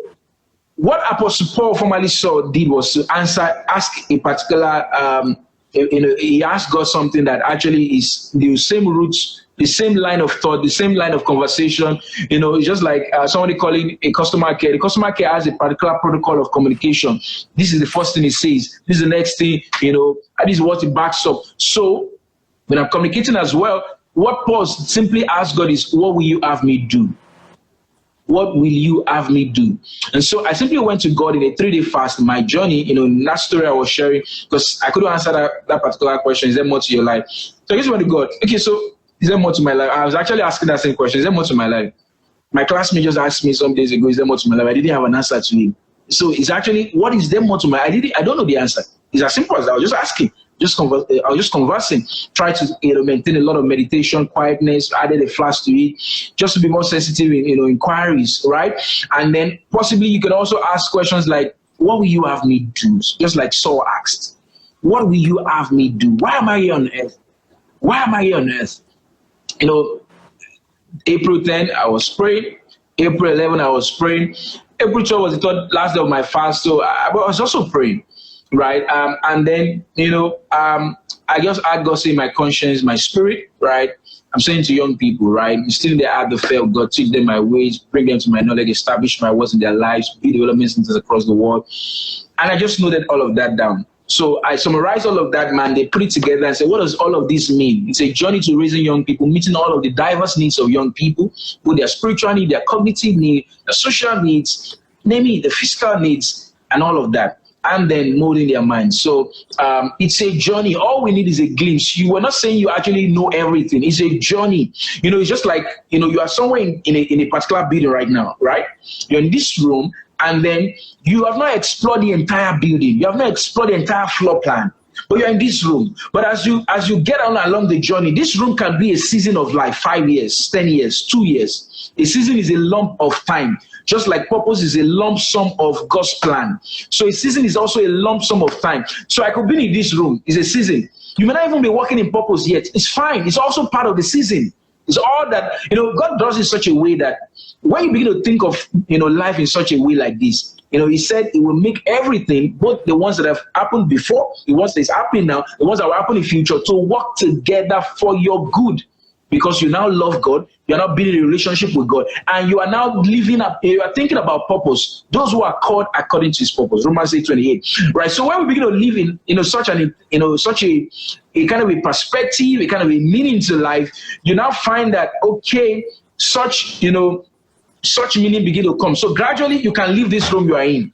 Speaker 2: what Apostle Paul formerly did was to ask a particular, he asked God something that actually is the same roots, the same line of thought, the same line of conversation. It's just like somebody calling a customer care. The customer care has a particular protocol of communication. This is the first thing it says. This is the next thing, and this is what it backs up. So when I'm communicating as well, what Paul simply asks God is, what will you have me do? What will you have me do? And so I simply went to God in a 3-day fast. My journey, in that story I was sharing, because I couldn't answer that particular question. Is there more to your life? So I just went to God. Okay, so is there more to my life? I was actually asking that same question. Is there more to my life? My classmate just asked me some days ago, is there more to my life? I didn't have an answer to him. So it's actually, what is there more to my life? I don't know the answer. It's as simple as that. I was just asking. I was just conversing, try to maintain a lot of meditation, quietness, added a flash to it, just to be more sensitive in inquiries, right? And then possibly you can also ask questions like, what will you have me do? Just like Saul asked, what will you have me do? Why am I here on earth? Why am I here on earth? April 10, I was praying. April 11, I was praying. April 12 was the last day of my fast, so I was also praying. Right. And then, I just had God say my conscience, my spirit, right? I'm saying to young people, right? Still in the art of faith, God, teach them my ways, bring them to my knowledge, establish my words in their lives, be development centers across the world. And I just noted all of that down. So I summarized all of that, man. They put it together and said, what does all of this mean? It's a journey to raising young people, meeting all of the diverse needs of young people, with their spiritual need, their cognitive need, their social needs, namely the physical needs, and all of that. and then molding their minds. So it's a journey. All we need is a glimpse. You were not saying you actually know everything. It's a journey. It's just like, you are somewhere in a particular building right now, right? You're in this room, and then you have not explored the entire building. You have not explored the entire floor plan. But you're in this room. But as you get on along the journey, this room can be a season of life, 5 years, 10 years, 2 years. A season is a lump of time, just like purpose is a lump sum of God's plan. So a season is also a lump sum of time. So I could be in this room. It's a season. You may not even be working in purpose yet. It's fine. It's also part of the season. It's all that, God does in such a way that when you begin to think of, life in such a way like this, he said it will make everything, both the ones that have happened before, the ones that is happening now, the ones that will happen in the future, to work together for your good. Because you now love God, you are now building a relationship with God, and you are now living up, you are thinking about purpose. Those who are called according to his purpose. Romans 8:28. Right. So when we begin to live in such a kind of a perspective, a kind of a meaning to life, you now find that such meaning begin to come. So gradually you can leave this room you are in,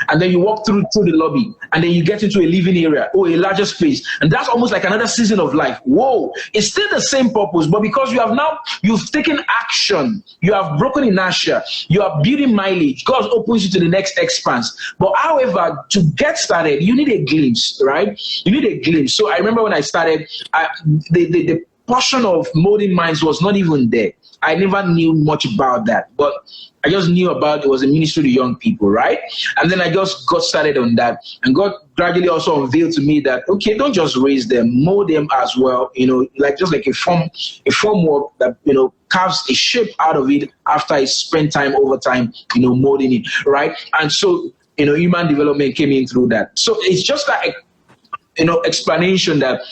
Speaker 2: and then you walk through the lobby, and then you get into a living area or a larger space, and that's almost like another season of life. Whoa, it's still the same purpose, but because you've taken action, you have broken inertia, you are building mileage, God opens you to the next expanse. But however, to get started, you need a glimpse, right? You need a glimpse. So I remember when I started, the portion of molding minds was not even there. I never knew much about that, but I just knew about it was a ministry to young people, right? And then I just got started on that, and God gradually also unveiled to me that, don't just raise them, mold them as well, like a formwork that, carves a shape out of it after I spent time over time, molding it, right? And so, human development came in through that. So it's just like, explanation that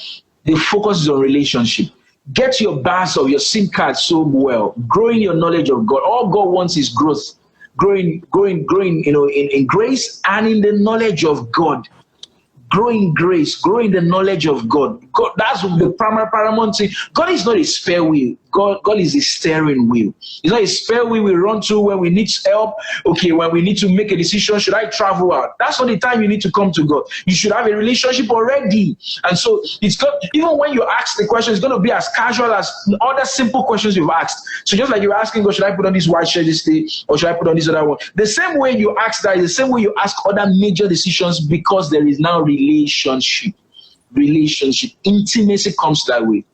Speaker 2: the focus is on relationship. Get your bars of your SIM card so well, growing your knowledge of God. All God wants is growth, growing, in grace and in the knowledge of God. Growing grace, growing the knowledge of God. That's the paramount thing. God is not a spare wheel. God is a steering wheel. It's not a spare wheel we run to when we need help. When we need to make a decision, should I travel out? That's not the time you need to come to God. You should have a relationship already. And so even when you ask the question, it's going to be as casual as other simple questions you've asked. So just like you're asking God, should I put on this white shirt this day, or should I put on this other one? The same way you ask that is the same way you ask other major decisions, because there is now relationship, intimacy comes that way.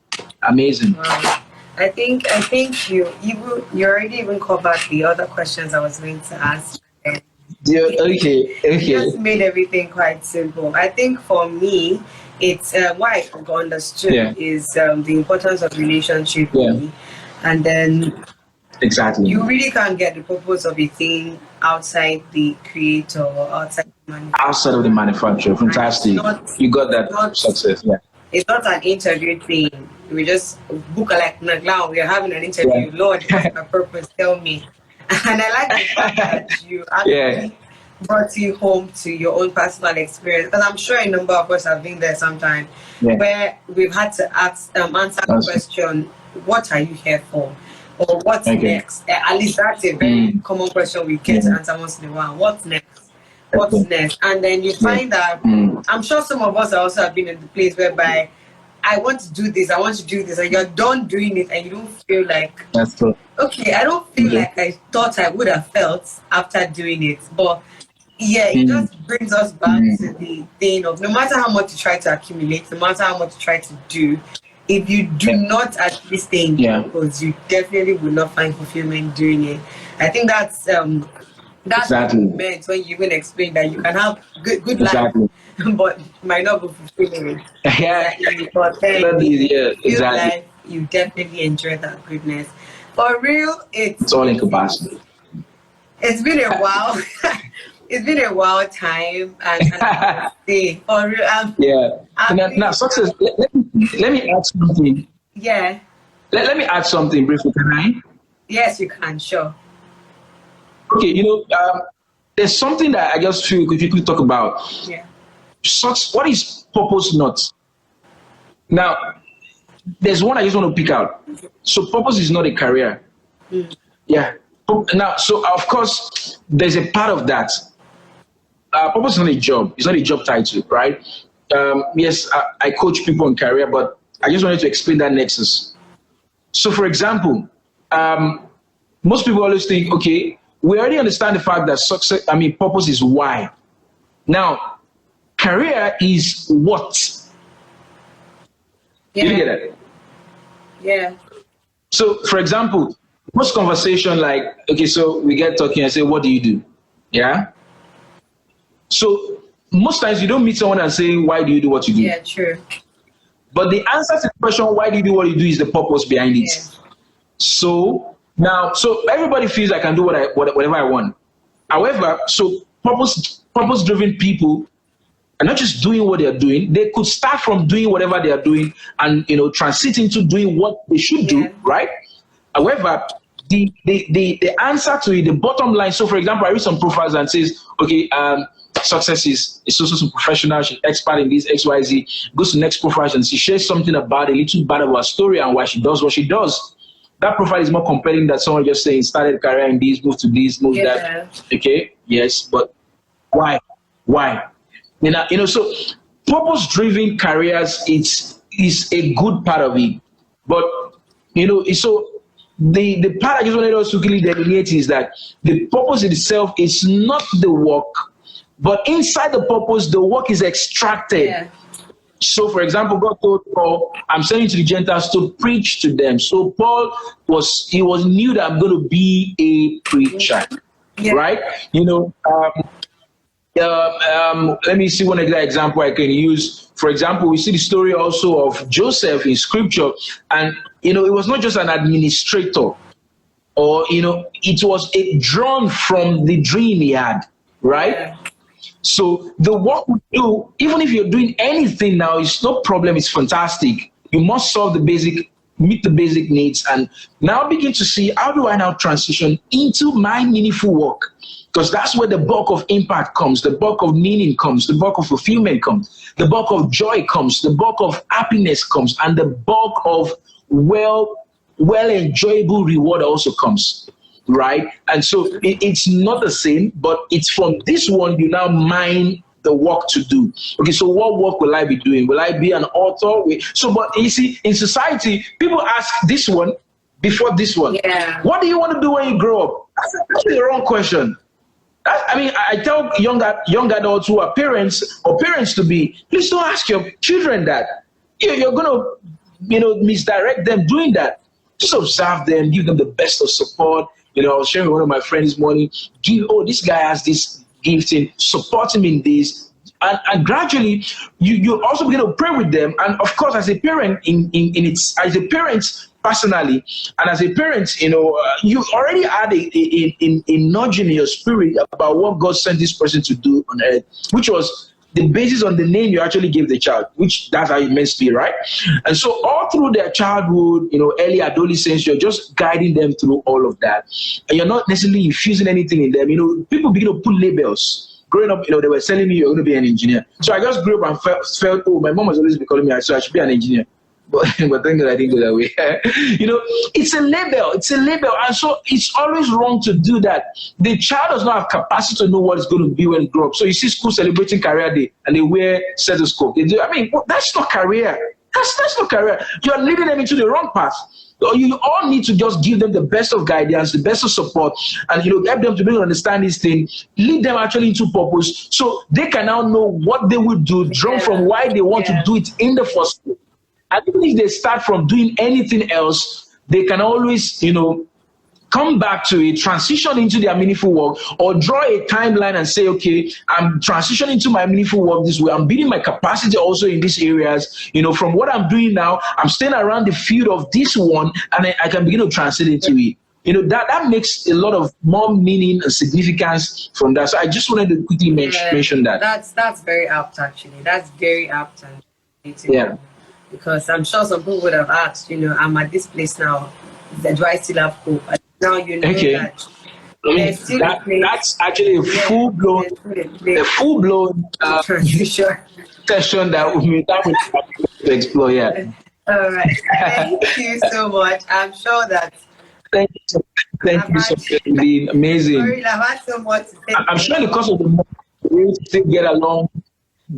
Speaker 2: Amazing.
Speaker 3: Wow. I think you already even covered the other questions I was going to ask.
Speaker 2: Yeah, okay.
Speaker 3: You just made everything quite simple. I think for me, it's what I understood is the importance of relationship, and then
Speaker 2: exactly,
Speaker 3: you really can't get the purpose of a thing outside the creator or outside the manufacturer.
Speaker 2: Outside of the manufacturer. Fantastic. You got that success. Yeah.
Speaker 3: It's not an interview thing. We just book now we are having an interview. Lord, what's my purpose? Tell me. And I like the fact that you actually brought you home to your own personal experience. Because I'm sure a number of us have been there sometime where we've had to answer the question, what are you here for? Or what's next? At least that's a very common question we get to answer once in a while. What's next? What's next? And then you find that I'm sure some of us also have been in the place whereby I want to do this, and you're done doing it, and you don't feel like
Speaker 2: that's true.
Speaker 3: Okay, I don't feel like I thought I would have felt after doing it. But it just brings us back to the thing of no matter how much you try to accumulate, no matter how much you try to do, if you do not at least stay in purpose, you definitely will not find fulfillment doing it. I think that's exactly what meant when you even explained that you can have good life, but might not be fulfilling. But then life, you definitely enjoy that goodness. For real, it's
Speaker 2: all encompassing.
Speaker 3: It's been a while. It's been a wild time, and for real.
Speaker 2: Now, success. Let me add something.
Speaker 3: Yeah.
Speaker 2: Let me add something briefly. Can I?
Speaker 3: Yes, you can. Sure.
Speaker 2: Okay. There's something that I just feel if you could talk about.
Speaker 3: Yeah.
Speaker 2: What is purpose not? Now, there's one I just want to pick out. So purpose is not a career. Yeah. Now, so of course, there's a part of that. purpose is not a job. It's not a job title, right? Yes, I coach people in career, but I just wanted to explain that nexus. So, for example, most people always think, okay, we already understand the fact that purpose is why. Now, career is what?
Speaker 3: Yeah.
Speaker 2: Did you get that?
Speaker 3: Yeah.
Speaker 2: So, for example, most conversation like, okay, so we get talking and say, what do you do? Yeah. So most times you don't meet someone and say, why do you do what you do?
Speaker 3: Yeah, true.
Speaker 2: But the answer to the question, why do you do what you do, is the purpose behind it.
Speaker 3: Yeah.
Speaker 2: So everybody feels I can do whatever I want. However, so purpose-driven people are not just doing what they're doing. They could start from doing whatever they are doing and transit into doing what they should do, right? However, the answer to it, the bottom line. So, for example, I read some profiles and says, okay, success is also professional. She's expert in this XYZ. Goes to the next profile and she shares something about a little bit of her story and why she does what she does. That profile is more compelling than someone just saying started a career in this, moved to this, moved that. Okay, yes, but why? So purpose-driven careers is a good part of it, but so the part I just wanted us to clearly delineate is that the purpose itself is not the work, but inside the purpose, the work is extracted. Yeah. So, for example, God told Paul, I'm sending to the Gentiles to preach to them. So Paul knew that I'm going to be a preacher, right? Let me see one exact example I can use. For example, we see the story also of Joseph in scripture, and it was not just an administrator, or it was drawn from the dream he had, right? Yeah. So the work we do, even if you're doing anything now, it's no problem, it's fantastic. You must meet the basic needs, and now begin to see, how do I now transition into my meaningful work? Because that's where the bulk of impact comes, the bulk of meaning comes, the bulk of fulfillment comes, the bulk of joy comes, the bulk of happiness comes, and the bulk of well enjoyable reward also comes, right? And so it's not the same, but it's from this one you now mine the work to do. Okay, so what work will I be doing? Will I be an author? But you see, in society, people ask this one before this one. Yeah. What do you want to do when you grow up? That's the wrong question. I tell young adults who are parents or parents to be, please don't ask your children that. You're going to, misdirect them doing that. Just observe them, give them the best of support. I was sharing with one of my friends this morning, this guy has this gifting, support him in this. And gradually, you also begin to pray with them. And of course, as a parent, as a parent personally, and as a parent, you already had a nudge in your spirit about what God sent this person to do on earth, which was the basis on the name you actually gave the child, which that's how it meant to be, right? And so all through their childhood, early adolescence, you're just guiding them through all of that. And you're not necessarily infusing anything in them. People begin to put labels. Growing up, they were telling me you're going to be an engineer. So I just grew up and felt, my mom was always calling me, so I should be an engineer. But thank God I didn't go that way. It's a label. It's a label. And so it's always wrong to do that. The child does not have capacity to know what it's going to be when it grows up. So you see school celebrating career day and they wear stethoscope. That's not career. That's not career. You're leading them into the wrong path. You all need to just give them the best of guidance, the best of support, and help them to be able to understand this thing, lead them actually into purpose, so they can now know what they will do, drawn from why they want to do it in the first place. And even if they start from doing anything else, they can always, come back to it, transition into their meaningful work, or draw a timeline and say, okay, I'm transitioning into my meaningful work this way. I'm building my capacity also in these areas. From what I'm doing now, I'm staying around the field of this one, and I can begin to transit into it. That makes a lot of more meaning and significance from that. So I just wanted to quickly mention that.
Speaker 3: That's very apt, actually. That's very apt. Yeah. Because I'm sure some people would have asked, I'm at this place now, do I still have hope? And now that
Speaker 2: that's actually a full-blown
Speaker 3: transition
Speaker 2: session that we to explore. Yeah.
Speaker 3: All right. Thank you so much. I'm sure that.
Speaker 2: Thank you so much. Amazing.
Speaker 3: Sorry, I've had so much to say.
Speaker 2: I'm sure because of the able to still get along,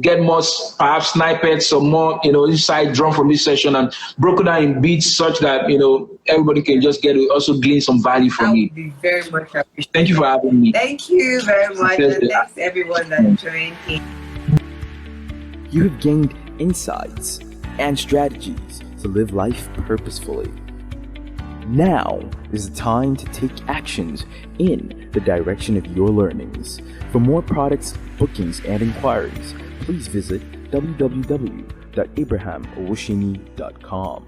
Speaker 2: get more perhaps snippets or more, insight drawn from this session and broken down in bits such that, everybody can just also glean some value from it.
Speaker 3: That would be very much appreciated.
Speaker 2: Thank you for having me.
Speaker 3: Thank you very much. And thanks to everyone that joined in.
Speaker 1: You have gained insights and strategies to live life purposefully. Now is the time to take actions in the direction of your learnings. For more products, bookings, and inquiries, please visit www.abrahamowoseni.com.